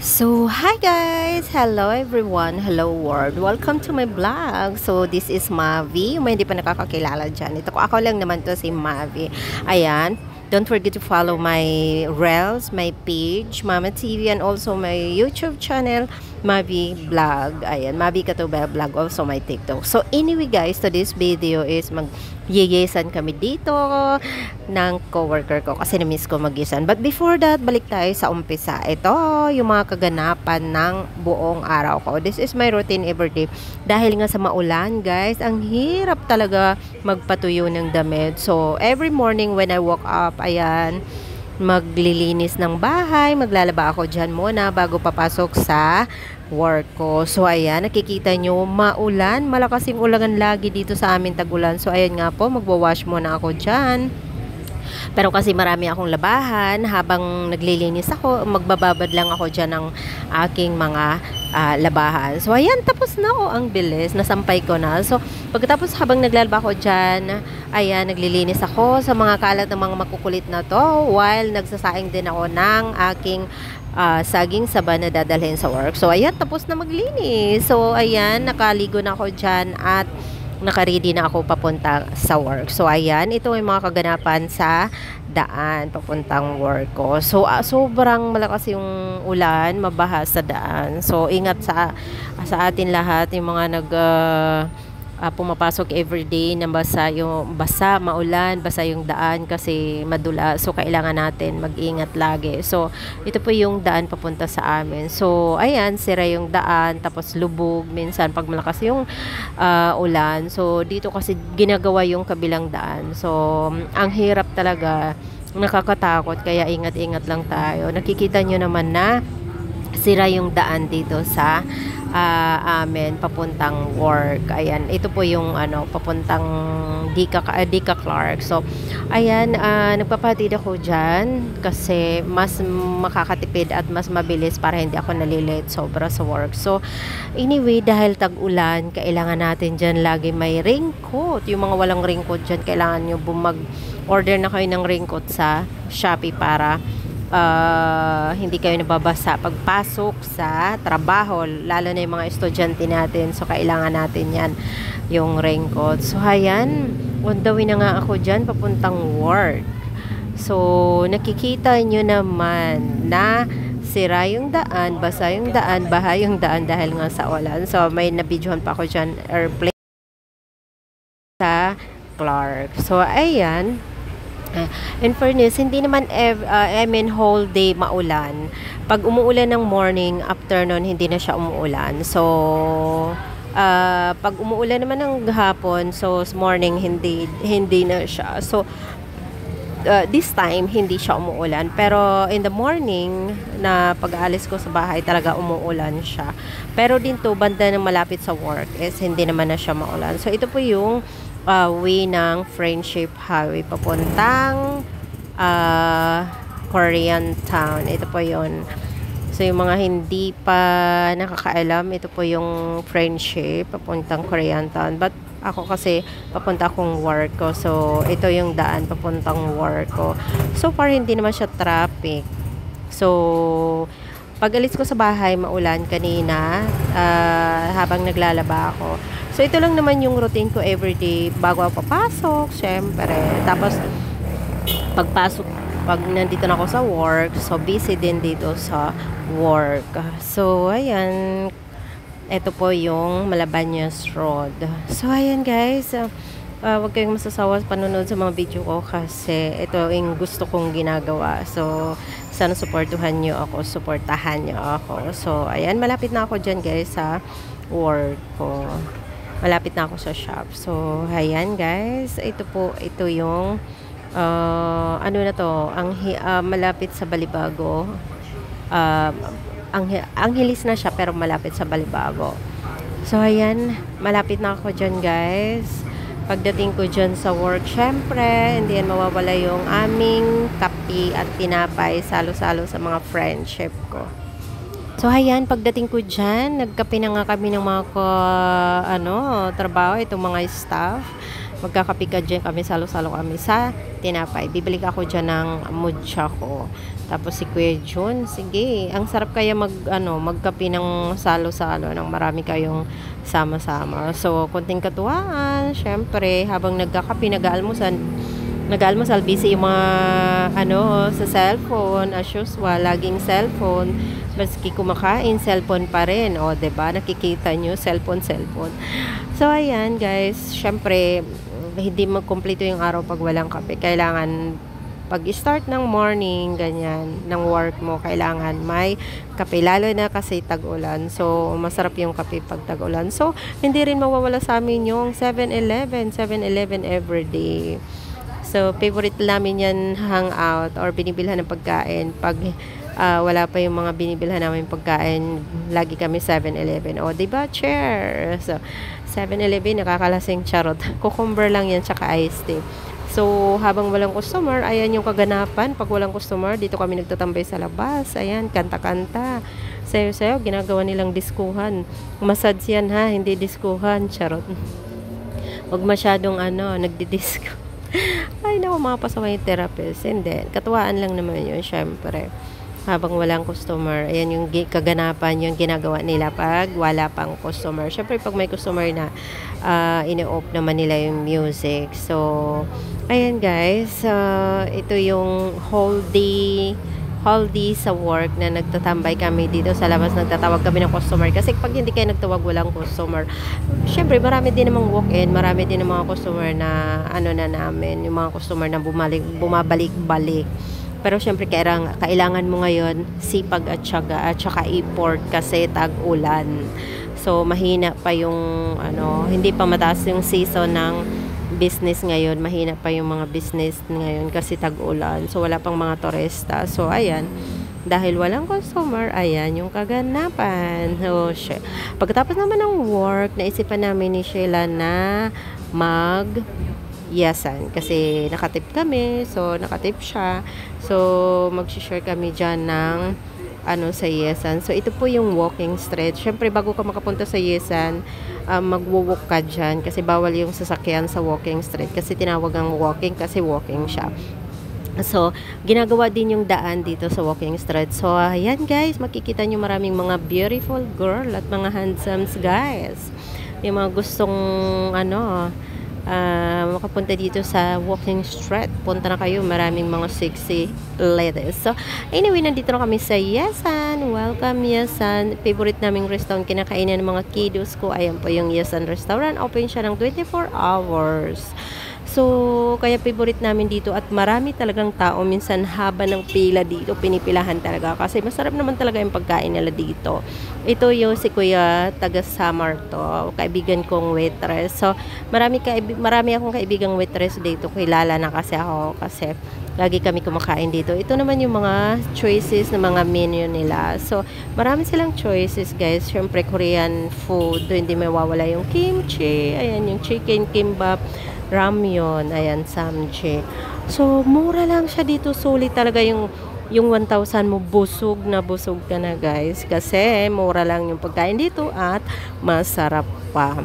So, hi guys! Hello everyone! Hello world! Welcome to my vlog! So, this is Mavi. May hindi pa nakakakilala dyan. Ako lang naman to si Mavi. Ayan. Don't forget to follow my reels, my page, Mama TV, and also my YouTube channel, Mavi Vlog. Ayan, Mavi Katubel Vlog, also my TikTok. So, anyway guys, today's video is mag-yeyesan kami dito ng coworker ko kasi na-miss ko mag-yesan. But before that, balik tayo sa umpisa. Ito, yung mga kaganapan ng buong araw ko. This is my routine everyday. Dahil nga sa maulan, guys, ang hirap talaga magpatuyo ng damit. So, every morning when I woke up, ayan, maglilinis ng bahay, maglalaba ako dyan muna bago papasok sa work ko. So, ayan, nakikita nyo, maulan, malakas yung ulangan lagi dito sa amin Tagulan. So, ayan nga po, magwawash muna ako dyan. Pero kasi marami akong labahan, habang naglilinis ako, magbababad lang ako dyan ng aking mga labahan. So, ayan, tapos na ako. Ang bilis, nasampay ko na. So, pagkatapos habang naglalaba ako dyan, ayan, naglilinis ako sa mga kalat ng mga makukulit na to, while nagsasaing din ako ng aking saging saba na dadalhin sa work. So, ayan, tapos na maglinis. So, ayan, nakaligo na ako dyan at nakaready na ako papunta sa work. So, ayan, ito yung mga kaganapan sa daan papuntang work ko. So, sobrang malakas yung ulan, mabaha sa daan. So, ingat sa atin lahat, yung mga pumapasok everyday na basa, maulan, basa yung daan kasi madula. So, kailangan natin mag-ingat lagi. So, ito po yung daan papunta sa amin. So, ayan, sira yung daan, tapos lubog minsan pag malakas yung ulan. So, dito kasi ginagawa yung kabilang daan. So, ang hirap talaga, nakakatakot, kaya ingat-ingat lang tayo. Nakikita nyo naman na sira yung daan dito sa amin papuntang work. Ayan, ito po yung papuntang Dika Clark. So, ayan, nagpapatid ako dyan kasi mas makakatipid at mas mabilis para hindi ako nalilate sobra sa work. So, anyway, dahil tag-ulan, kailangan natin dyan lagi may raincoat. Yung mga walang raincoat dyan, kailangan nyo order na kayo ng raincoat sa Shopee para hindi kayo nababasa pagpasok sa trabaho, lalo na yung mga estudyante natin. So, kailangan natin yan, yung raincoat. So, ayan, on the way na nga ako dyan, papuntang work. So, nakikita nyo naman na sira yung daan, basa yung daan, baha yung daan dahil nga sa ulan. So, may nabidyohan pa ako dyan, airplane sa Clark. So, ayan, in fairness, hindi naman whole day maulan. Pag umuulan ng morning, afternoon, hindi na siya umuulan. So, pag umuulan naman ng hapon, so morning, hindi na siya. So, this time, hindi siya umuulan. Pero in the morning, na pag-aalis ko sa bahay, talaga umuulan siya. Pero din to, banda ng malapit sa work, is hindi naman na siya maulan. So, ito po yung way ng Friendship Highway papuntang Korean Town. Ito po yun. So, yung mga hindi pa nakakaalam, ito po yung Friendship papuntang Korean Town. But ako kasi papunta akong work ko. So, ito yung daan papuntang work ko. So far, hindi naman siya traffic. So, pag alis ko sa bahay, maulan kanina habang naglalaba ako. So, ito lang naman yung routine ko everyday bago ako papasok, syempre. Tapos, pag nandito na ako sa work, so busy din dito sa work. So, ayan, ito po yung Malabañas Road. So, ayan guys, huwag kayong masasawa sa panonood sa mga video ko kasi ito yung gusto kong ginagawa. So, sana supportahan nyo ako. So, ayan, malapit na ako dyan guys sa work ko. Malapit na ako sa shop. So, ayan guys, ito yung ano na to, malapit sa Balibago. Ang hilis na siya pero malapit sa Balibago. So, ayan, malapit na ako dyan guys. Pagdating ko dyan sa work, syempre, hindi yan mawawala yung aming kape at tinapay, salo-salo sa mga friendship ko. So, ayan, pagdating ko dyan, nagkape na nga kami ng mga trabaho, itong mga staff. Magkakape ka dyan kami, salo-salo kami sa tinapay. Bibili ako dyan ng mutya ko. Tapos si Kuya Jun, sige, ang sarap kaya magkape ng salo-salo ng marami kayong sama-sama. So, konting katuwaan, syempre, habang nagkakape, nag-aalmusal, busy yung mga, sa cellphone, as usual, laging cellphone, maski kumakain, cellphone pa rin, o, 'di ba? Nakikita nyo, cellphone. So, ayan, guys, syempre, hindi magkumpleto yung araw pag walang kape. Kailangan pag-start ng morning, ganyan, ng work mo, kailangan may kape, lalo na kasi tag-ulan. So, masarap yung kape pag tag-ulan. So, hindi rin mawawala sa amin yung 7-Eleven everyday. So, favorite namin yan hangout or binibilhan ng pagkain. Pag wala pa yung mga binibilhan namin pagkain, lagi kami 7-Eleven. O, diba, chair? So, 7-Eleven, nakakalasing charot. Cucumber lang yan, tsaka iced tea. So, habang walang customer, ayan yung kaganapan. Pag walang customer, dito kami nagtatambay sa labas. Ayan, kanta-kanta. Sayo-sayo, ginagawa nilang diskuhan. Massage yan ha, hindi diskuhan. Charot. Huwag masyadong nagdidisco. Ay, naku, mga pasaway yung therapist. Hindi, katuwaan lang naman yun, syempre. Habang walang customer, ayan yung kaganapan yung ginagawa nila pag wala pang customer. Syempre, pag may customer na, ini-off naman nila yung music. So, ayan guys, ito yung whole day sa work na nagtatambay kami dito sa labas, nagtatawag kami ng customer. Kasi pag hindi kayo nagtawag, walang customer. Syempre, marami din namang walk-in, marami din namang mga customer na, na namin, yung mga customer na bumabalik-balik. Pero syempre kailangan mo ngayon sipag at syaga at saka effort kasi tag-ulan. So mahina pa yung hindi pa mataas yung season ng business ngayon. Mahina pa yung mga business ngayon kasi tag-ulan. So wala pang mga turista. So ayan, dahil walang customer, ayan yung kaganapan. So pagkatapos naman ng work, naisipan namin ni Sheila na yasan kasi nakatip kami, so nakatip siya, so mag-share kami dyan ng sa Yesan. So ito po yung walking street. Syempre bago ka makapunta sa Yesan, magwo-walk ka dyan kasi bawal yung sasakyan sa walking street kasi tinawag ang walking kasi walking siya. So ginagawa din yung daan dito sa walking street. So ayan guys, makikita nyo maraming mga beautiful girl at mga handsome guys, yung mga gustong makapunta dito sa walking street, punta na kayo, maraming mga sexy ladies. So anyway, nandito na kami sa Yesan. Welcome Yesan, favorite naming restaurant, kinakainan ng mga kiddos ko. Ayan po yung Yesan restaurant, open siya ng 24 hours. So, kaya favorite namin dito at marami talagang tao. Minsan haba ng pila dito, pinipilahan talaga. Kasi masarap naman talaga yung pagkain nila dito. Ito yung si Kuya, taga Samar to, kaibigan kong waitress. So, marami akong kaibigang waitress dito. Kilala na kasi ako kasi lagi kami kumakain dito. Ito naman yung mga choices ng mga menu nila. So, marami silang choices guys. Syempre, Korean food. Hindi mawawala yung kimchi. Ayan, yung chicken kimbap, ramyun, ayan, samche. So, mura lang siya dito. Sulit talaga yung 1,000 mo, busog ka na guys. Kasi, mura lang yung pagkain dito at masarap pa.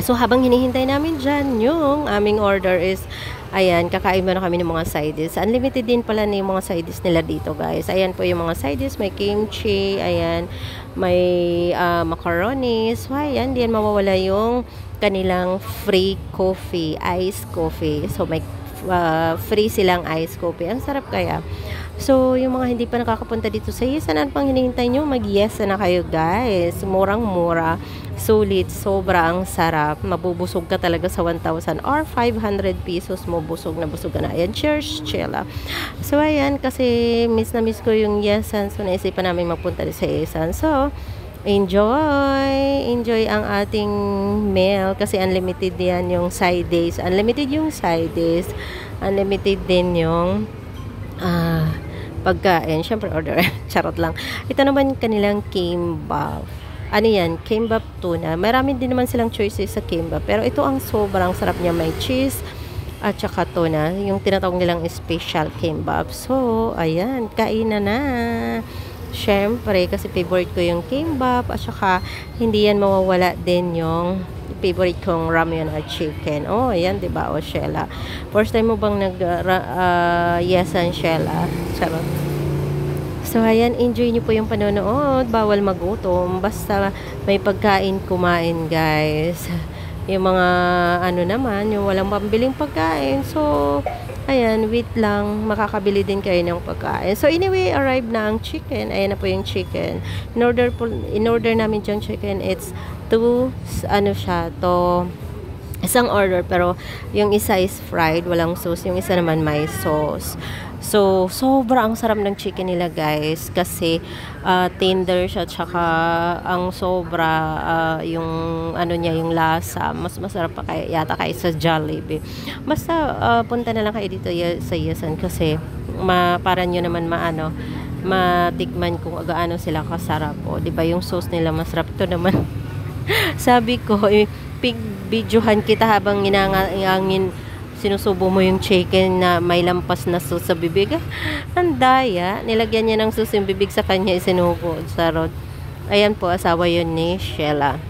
So, habang hinihintay namin dyan, yung aming order is, ayan, kakain na kami ng mga side dish. Unlimited din pala na yung mga side dish nila dito guys. Ayan po yung mga side dish, may kimchi, ayan, may macaroni. So, ayan, diyan mawawala yung kanilang free coffee, iced coffee. So, may free silang iced coffee. Ang sarap kaya. So, yung mga hindi pa nakakapunta dito sa Yesan, ano pang hinihintay nyo? Mag-Yesan na kayo guys. Murang-mura. Sulit. Sobra ang sarap. Mabubusog ka talaga sa 1,000 or 500 pesos mo. Busog na ka na. Ayan, cheers, Chela. So, ayan, kasi miss na miss ko yung Yesan. So, naisipan namin magpunta sa Yesan. So, enjoy ang ating meal kasi unlimited yan yung side dish. Unlimited yung side dish. Unlimited din yung pagkain. Syempre order. Charot lang. Ito naman kanilang kimbap. Ano yan? Kimbap tuna. Marami din naman silang choices sa kimbap. Pero ito ang sobrang sarap niya. May cheese at saka tuna. Yung tinatawag nilang special kimbap. So, ayan. Kainan na. Syempre, kasi favorite ko yung kimbap at saka hindi yan mawawala din yung favorite kong ramyun at chicken. Oh, ayan, diba? O, Sheila. First time mo bang Yesan, Sheila? Charot. So, ayan, enjoy nyo po yung panonood. Bawal magutom. Basta may pagkain, kumain, guys. Yung mga, ano naman, yung walang pambiling pagkain. So, ayan, wait lang. Makakabili din kayo ng pagkain. So, anyway, arrived na ang chicken. Ayan na po yung chicken. In order namin yung chicken, it's isang order, pero yung isa is fried, walang sauce. Yung isa naman may sauce. So, sobrang sarap ng chicken nila, guys. Kasi, tender siya. Tsaka, ang yung, ano niya, yung lasa. Mas masarap pa yata kaysa Jollibee. Basta, punta na lang kayo dito sa Yasan. Kasi, para nyo naman matikman kung gaano sila kasarap. O, diba, yung sauce nila masarap. Ito naman, sabi ko, videohan kita habang sinusubo mo yung chicken na may lampas na sauce sa bibig. Ang daya. Nilagyan niya ng sauce yung bibig, sa kanya isinubo. Sarot. Ayan po, asawa yun ni Sheila.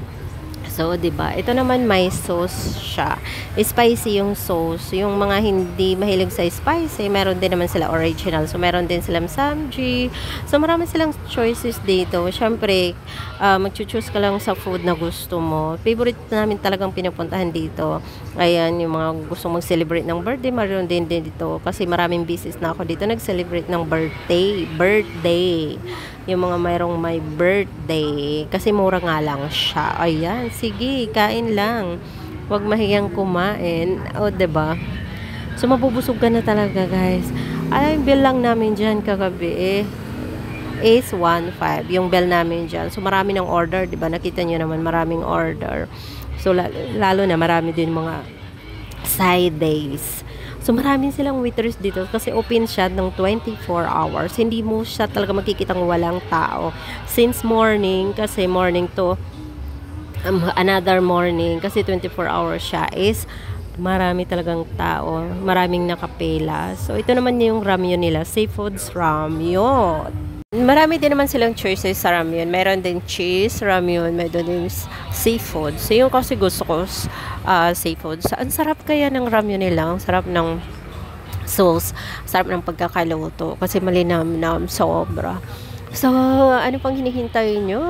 So, diba? Ito naman may sauce siya. Spicy yung sauce. Yung mga hindi mahilig sa spicy, meron din naman sila original. So, meron din silang samji. So, marami silang choices dito. Siyempre, mag-choose ka lang sa food na gusto mo. Favorite namin talagang pinupuntahan dito. Ayan, yung mga gusto mag-celebrate ng birthday, meron din dito. Kasi maraming business na ako dito nag-celebrate ng birthday. Yung mga mayroong may birthday. Kasi mura nga lang siya. Ayan, sige, kain lang. Huwag mahiyang kumain. O, diba? So, mabubusog ka na talaga, guys. Alam, bill lang namin dyan kagabi is 1.5. Yung bill namin dyan. So, marami ng order, diba? Nakita nyo naman, maraming order. So, lalo na marami din mga side days. So, maraming silang waiters dito kasi open siya ng 24 hours. Hindi mo siya talaga makikitang walang tao. Since morning, kasi morning to another morning, kasi 24 hours siya, is marami talagang tao. Maraming nakapela. So, ito naman yung ramyun nila. Seafoods ramyun. Marami din naman silang choices sa ramyun. Meron din cheese ramyun, meron din seafood. So, yung kasi gusto ko seafood. So, ang sarap kaya ng ramyun nila. Ang sarap ng sauce. Sarap ng pagkakaluto. Kasi malinam-nam, sobra. So, ano pang hinihintay nyo?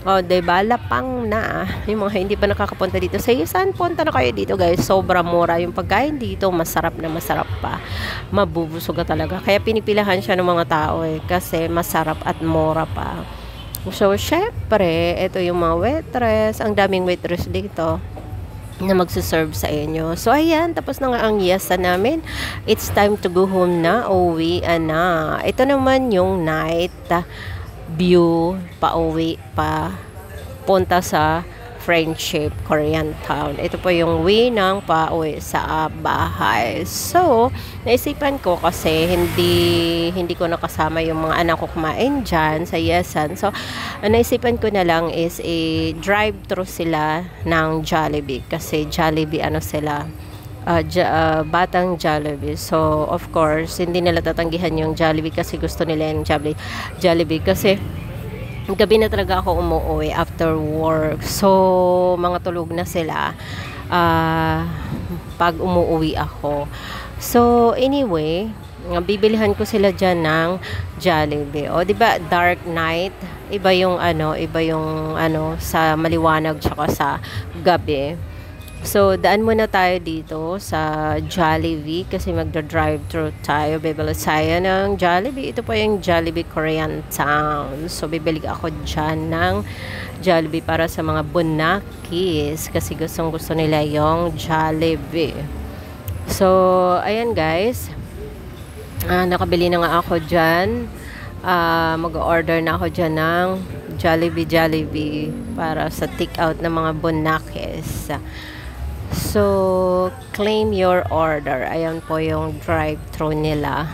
O, diba? Lapang na. Yung mga hindi pa nakakapunta dito sa Yasan, punta na kayo dito, guys. Sobra mura yung pagkain dito. Masarap na masarap pa. Mabubusog ka talaga. Kaya pinipilahan siya ng mga tao kasi masarap at mura pa. So, syempre, ito yung mga waitress. Ang daming waitress dito na magsuserve sa inyo. So, ayan. Tapos na nga ang Yasan namin. It's time to go home na. Uwi na. Ito naman yung night view, pauwi pa punta sa Friendship Korean Town. Ito po yung way ng pauwi sa bahay. So, naisipan ko kasi hindi ko nakasama yung mga anak ko kumain dyan sa Yasan. So, naisipan ko na lang is drive-thru sila ng Jollibee. Kasi Jollibee sila, batang Jollibee. So, of course, hindi nila tatanggihan yung Jollibee kasi gusto nila yung Jollibee kasi gabi na talaga ako umuwi after work. So, mga tulog na sila pag umuwi ako. So, anyway, bibilihan ko sila dyan ng Jollibee. O, diba, dark night, iba yung sa maliwanag tsaka sa gabi. So, daan muna tayo dito sa Jollibee kasi magda-drive-thru tayo. Bibili tayo ng Jollibee. Ito po yung Jollibee Korean Town. So, bibili ako dyan ng Jollibee para sa mga bunakis kasi gustong-gusto nila yung Jollibee. So, ayan guys. Nakabili na nga ako dyan. Mag-order na ako dyan ng Jollibee para sa take-out ng mga bunakis. So, claim your order. Ayan po yung drive-thru nila.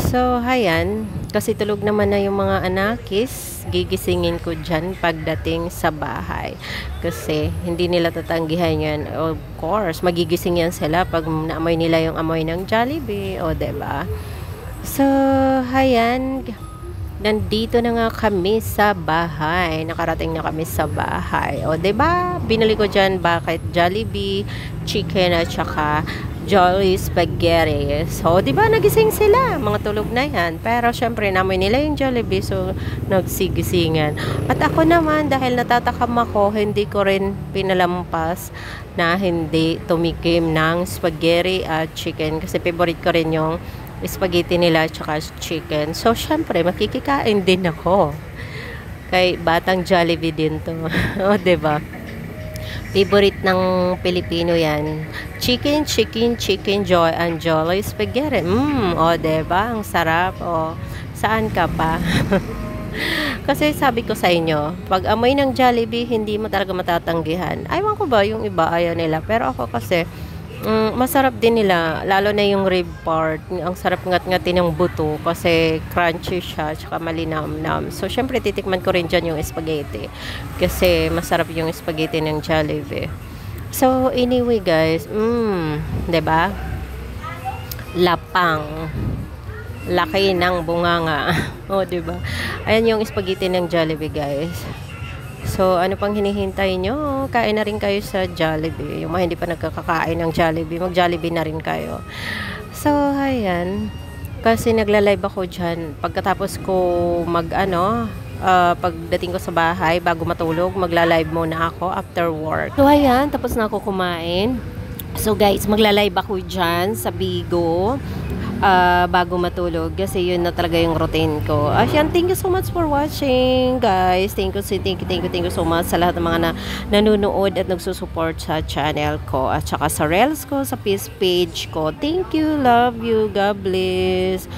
So, ayan. Kasi tulog naman na yung mga anakis. Gigisingin ko dyan pagdating sa bahay. Kasi, hindi nila tatanggihan yan. Of course, magigising yan sila pag naamoy nila yung amoy ng Jollibee. O, diba? So, ayan. Nandito na nga kami sa bahay. Nakarating na kami sa bahay. O, diba? Binili ko dyan bakit Jollibee, chicken at saka Jolly Spaghetti. So, di ba nagising sila, mga tulog na yan. Pero syempre, namoy nila yung Jollibee, so nagsigisingan. At ako naman, dahil natatakam ako, hindi ko rin pinalampas na hindi tumikim ng spaghetti at chicken. Kasi favorite ko rin yung spaghetti nila at saka chicken. So, syempre, makikikain din ako. Kay batang Jollibee din to. O, diba? Favorite ng Pilipino yan. Chicken, chicken, chicken, joy, and jolly spaghetti. O, diba? Ang sarap. O, saan ka pa? Kasi sabi ko sa inyo, pag amoy ng Jollibee, hindi mo talaga matatanggihan. Aywan ko ba, yung iba ayaw nila. Pero ako kasi, masarap din nila, lalo na yung rib part. Ang sarap ngat-ngatin ng buto kasi crunchy siya, tsaka malinam-nam. So, syempre, titikman ko rin dyan yung spaghetti. Kasi masarap yung spaghetti ng Jollibee. So, anyway guys, 'di ba? Lapang. Laki ng bunganga. O, 'di ba? Ayan yung spaghetti ng Jollibee, guys. So, ano pang hinihintay nyo? Kain na rin kayo sa Jollibee. Yung mga hindi pa nagkakakain ng Jollibee, mag-Jollibee na rin kayo. So, ayan. Kasi nagla-live ako dyan. Pagkatapos ko pagdating ko sa bahay, bago matulog, magla-live muna ako after work. So, ayan. Tapos na ako kumain. So, guys, magla-live ako dyan sa Bigo. Bago matulog kasi yun na talaga yung routine ko. Yan, thank you so much for watching, guys. Thank you so much sa lahat ng mga nanonood at nagsusupport sa channel ko at saka sa reels ko, sa page ko. Thank you, love you, God bless.